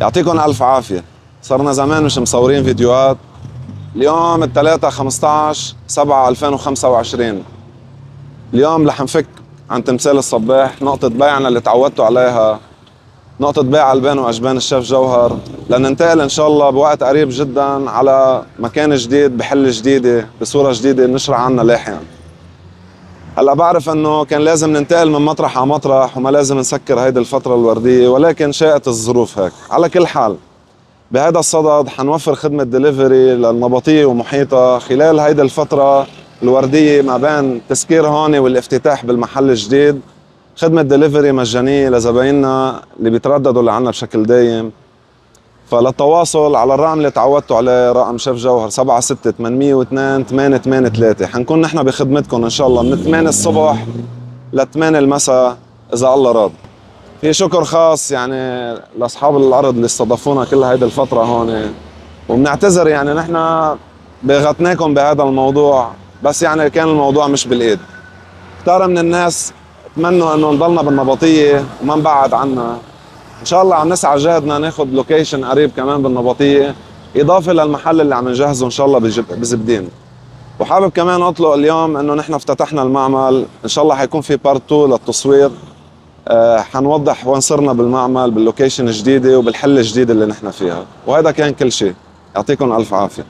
يعطيكم ألف عافية. صرنا زمان مش مصورين فيديوهات. اليوم الثلاثة 15/7/2025. اليوم رح نفك عن تمثال الصباح، نقطة بيعنا اللي تعودتوا عليها، نقطة بيع البان وأجبان الشيف جوهر، لننتقل إن شاء الله بوقت قريب جدا على مكان جديد بحل جديدة بصورة جديدة بنشرح عنها لاحقا. هلا بعرف انه كان لازم ننتقل من مطرح على مطرح وما لازم نسكر هيدي الفترة الوردية، ولكن شاءت الظروف هيك. على كل حال بهذا الصدد حنوفر خدمة دليفري للنبطية ومحيطها خلال هيدي الفترة الوردية ما بين تسكير هون والافتتاح بالمحل الجديد. خدمة دليفري مجانية لزبايننا اللي بيترددوا لعنا بشكل دايم. فللتواصل على الرقم اللي تعودتوا عليه، رقم شيف جوهر 76-802-883. حنكون نحن بخدمتكم ان شاء الله من 8 الصبح ل 8 المساء اذا الله راد. في شكر خاص يعني لاصحاب الارض اللي استضافونا كل هيدي الفتره هون، وبنعتذر يعني نحن بغتناكم بهذا الموضوع، بس يعني كان الموضوع مش بالايد. كتار من الناس تمنوا انه نضلنا بالنبطيه وما نبعد عنها. ان شاء الله عم نسعى جهدنا ناخذ لوكيشن قريب كمان بالنبطيه، اضافه للمحل اللي عم نجهزه ان شاء الله بزبدين. وحابب كمان اطلق اليوم انه نحن افتتحنا المعمل، ان شاء الله حيكون في بارت 2 للتصوير. حنوضح وين صرنا بالمعمل باللوكيشن الجديده وبالحله الجديده اللي نحن فيها. وهذا كان كل شيء. يعطيكم الف عافيه.